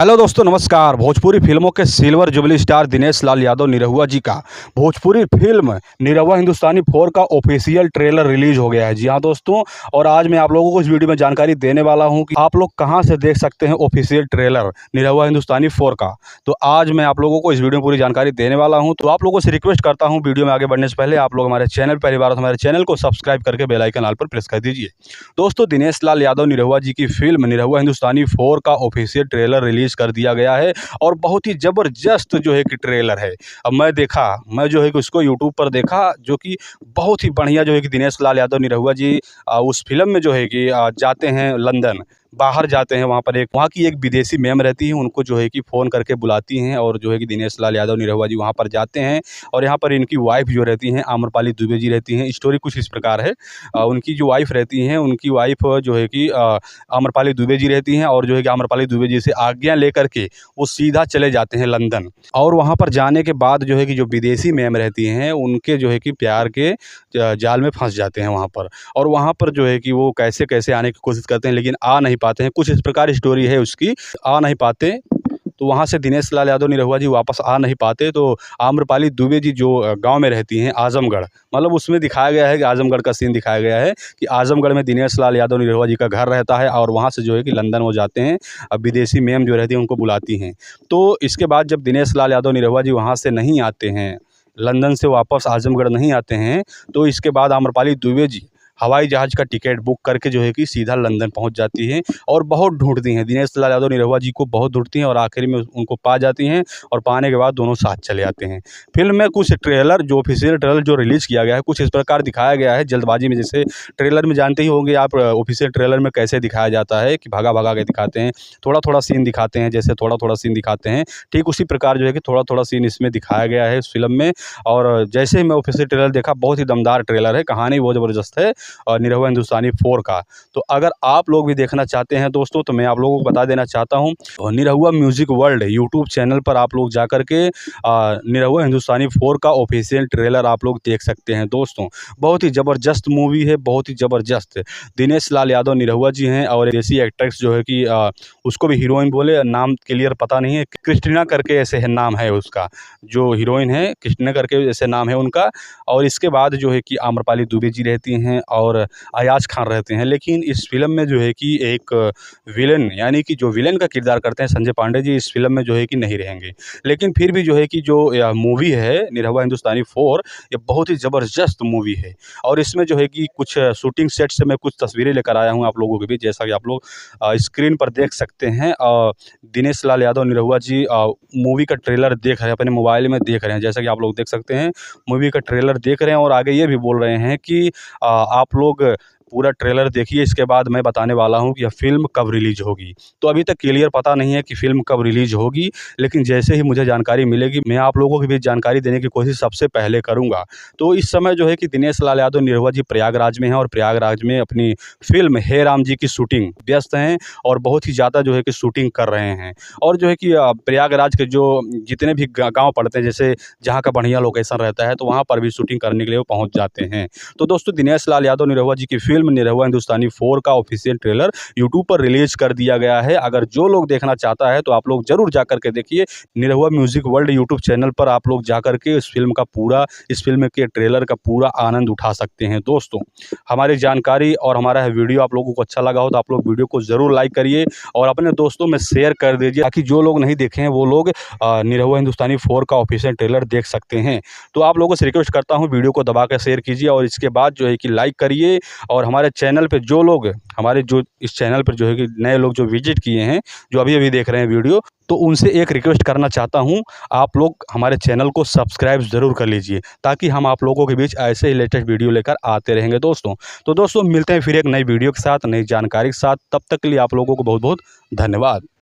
Hello दोस्तों, नमस्कार। भोजपुरी फिल्मों के silver jubilee star Dinesh Lal Yadav Nirahua जी का भोजपुरी फिल्म निरहुआ हिंदुस्तानी 4 का ऑफिशियल ट्रेलर रिलीज हो गया है। जी हाँ दोस्तों, और आज मैं आप लोगों को इस वीडियो में जानकारी देने वाला हूं कि आप लोग कहां से देख सकते हैं ऑफिशियल ट्रेलर निरहुआ हिंदुस्तानी 4 का। तो आज मैं आप लोगों को इस वीडियो में पूरी जानकारी देने वाला हूँ। तो आप लोगों से रिक्वेस्ट करता हूँ, वीडियो में आगे बढ़ने से पहले आप लोग हमारे चैनल पहली बार हमारे चैनल को सब्सक्राइब करके बेल आइकन ऑल पर प्रेस कर दीजिए। दोस्तों, दिनेश लाल यादव निरहुआ जी की फिल्म निरहुआ हिंदुस्तानी 4 का ऑफिशियल ट्रेलर रिलीज कर दिया गया है और बहुत ही ज़बरदस्त जो है कि ट्रेलर है। अब मैं जो है कि उसको यूट्यूब पर देखा, जो कि बहुत ही बढ़िया जो है कि दिनेश लाल यादव निरहुआ जी उस फिल्म में जो है कि जाते हैं लंदन, बाहर जाते हैं। वहाँ की एक विदेशी मैम रहती हैं, उनको जो है कि फ़ोन करके बुलाती हैं और जो है कि दिनेश लाल यादव निरहुआ जी वहाँ पर जाते हैं। और यहाँ पर इनकी वाइफ़ जो रहती हैं आम्रपाली दुबे जी रहती हैं। स्टोरी कुछ इस प्रकार है, उनकी जो वाइफ़ रहती हैं, उनकी वाइफ़ जो है कि आम्रपाली दुबे जी रहती हैं और जो है कि आम्रपाली दुबे जी से आज्ञा लेकर के वो सीधा चले जाते हैं लंदन। और वहाँ पर जाने के बाद जो है कि जो विदेशी मैम रहती हैं, उनके जो है कि प्यार के जाल में फँस जाते हैं वहाँ पर। और वहाँ पर जो है कि वो कैसे-कैसे आने की कोशिश करते हैं, लेकिन आ नहीं पाते हैं। कुछ इस प्रकार स्टोरी है उसकी, आ नहीं पाते। तो वहाँ से दिनेश लाल यादव निरहुआ जी वापस आ नहीं पाते, तो आम्रपाली दुबे जी जो गाँव में रहती हैं आज़मगढ़, मतलब उसमें दिखाया गया है कि आज़मगढ़ का सीन दिखाया गया है कि आज़मगढ़ में दिनेश लाल यादव निरहुआ जी का घर रहता है और वहाँ से जो है कि लंदन वो जाते हैं। अब विदेशी मैम जो रहती हैं उनको बुलाती हैं। तो इसके बाद जब दिनेश लाल यादव निरहुआ जी वहाँ से नहीं आते हैं, लंदन से वापस आज़मगढ़ नहीं आते हैं, तो इसके बाद आम्रपाली दुबे जी हवाई जहाज़ का टिकट बुक करके जो है कि सीधा लंदन पहुंच जाती हैं और बहुत ढूँढती हैं। दिनेश लाल यादव निरहुआ जी को बहुत ढूँढती हैं और आखिर में उनको पा जाती हैं और पाने के बाद दोनों साथ चले आते हैं। फ़िल्म में कुछ ट्रेलर जो ऑफ़िशियल ट्रेलर जो रिलीज़ किया गया है, कुछ इस प्रकार दिखाया गया है जल्दबाज़ी में। जैसे ट्रेलर में जानते ही होंगे आप, ऑफ़िशियल ट्रेलर में कैसे दिखाया जाता है कि भागा-भागा के दिखाते हैं, थोड़ा-थोड़ा सीन दिखाते हैं, जैसे थोड़ा-थोड़ा सीन दिखाते हैं, ठीक उसी प्रकार जो है कि थोड़ा-थोड़ा सीन इसमें दिखाया गया है इस फ़िल्म में। और जैसे ही मैं ऑफ़िशियल ट्रेलर देखा, बहुत ही दमदार ट्रेलर है, कहानी बहुत ज़बरदस्त है और निरहुआ हिंदुस्तानी 4 का। तो अगर आप लोग भी देखना चाहते हैं दोस्तों, तो मैं आप लोगों को बता देना चाहता हूँ, Nirahua music world YouTube channel पर आप लोग जाकर के निरहुआ हिंदुस्तानी 4 का ऑफिशियल ट्रेलर आप लोग देख सकते हैं दोस्तों। बहुत ही ज़बरदस्त मूवी है, बहुत ही ज़बरदस्त। दिनेश लाल यादव निरहुआ जी हैं और देसी एक्ट्रेस जो है कि उसको भी हीरोइन बोले, नाम क्लियर पता नहीं है, क्रिस्टीना करके ऐसे है नाम है उसका, जो हीरोइन है क्रिस्टीना करके ऐसे नाम है उनका। और इसके बाद जो है कि आम्रपाली दुबे जी रहती हैं और अयाज खान रहते हैं। लेकिन इस फ़िल्म में जो है कि एक विलेन, यानी कि जो विलेन का किरदार करते हैं संजय पांडे जी, इस फ़िल्म में जो है कि नहीं रहेंगे। लेकिन फिर भी जो है कि जो मूवी है निरहुआ हिंदुस्तानी 4, ये बहुत ही ज़बरदस्त मूवी है। और इसमें जो है कि कुछ शूटिंग सेट से मैं कुछ तस्वीरें लेकर आया हूँ आप लोगों के बीच, जैसा कि आप लोग स्क्रीन पर देख सकते हैं। दिनेश लाल यादव निरहुआ जी मूवी का ट्रेलर देख रहे हैं, अपने मोबाइल में देख रहे हैं, जैसा कि आप लोग देख सकते हैं मूवी का ट्रेलर देख रहे हैं। और आगे ये भी बोल रहे हैं कि आप लोग पूरा ट्रेलर देखिए, इसके बाद मैं बताने वाला हूँ कि यह फ़िल्म कब रिलीज़ होगी। तो अभी तक क्लियर पता नहीं है कि फ़िल्म कब रिलीज़ होगी, लेकिन जैसे ही मुझे जानकारी मिलेगी, मैं आप लोगों के बीच जानकारी देने की कोशिश सबसे पहले करूँगा। तो इस समय जो है कि दिनेश लाल यादव निरहुआ जी प्रयागराज में हैं और प्रयागराज में अपनी फ़िल्म हे राम जी की शूटिंग व्यस्त हैं और बहुत ही ज़्यादा जो है कि शूटिंग कर रहे हैं। और जो है कि प्रयागराज के जो जितने भी गाँव पड़ते हैं, जैसे जहाँ का बढ़िया लोकेशन रहता है, तो वहाँ पर भी शूटिंग करने के लिए वो पहुँच जाते हैं। तो दोस्तों, दिनेश लाल यादव निरहुआ जी की फ़िल्म निरहुआ हिंदुस्तानी 4 का ऑफिशियल ट्रेलर यूट्यूब पर रिलीज़ कर दिया गया है। अगर जो लोग देखना चाहता है तो आप लोग ज़रूर जाकर के देखिए। Nirahua music world YouTube channel पर आप लोग जाकर के इस फ़िल्म के ट्रेलर का पूरा आनंद उठा सकते हैं दोस्तों। हमारी जानकारी और हमारा वीडियो आप लोगों को अच्छा लगा हो तो आप लोग वीडियो को ज़रूर लाइक करिए और अपने दोस्तों में शेयर कर दीजिए, ताकि जो लोग नहीं देखे हैं वो लोग निरहुआ हिंदुस्तानी 4 का ऑफिशियल ट्रेलर देख सकते हैं। तो आप लोगों से रिक्वेस्ट करता हूँ, वीडियो को दबा कर शेयर कीजिए और इसके बाद जो है कि लाइक करिए। और हमारे चैनल पे जो इस चैनल पर जो है कि नए लोग जो विजिट किए हैं, जो अभी-अभी देख रहे हैं वीडियो, तो उनसे एक रिक्वेस्ट करना चाहता हूँ, आप लोग हमारे चैनल को सब्सक्राइब ज़रूर कर लीजिए, ताकि हम आप लोगों के बीच ऐसे ही लेटेस्ट वीडियो लेकर आते रहेंगे दोस्तों। तो दोस्तों, मिलते हैं फिर एक नई वीडियो के साथ, नई जानकारी के साथ। तब तक के लिए आप लोगों को बहुत-बहुत धन्यवाद।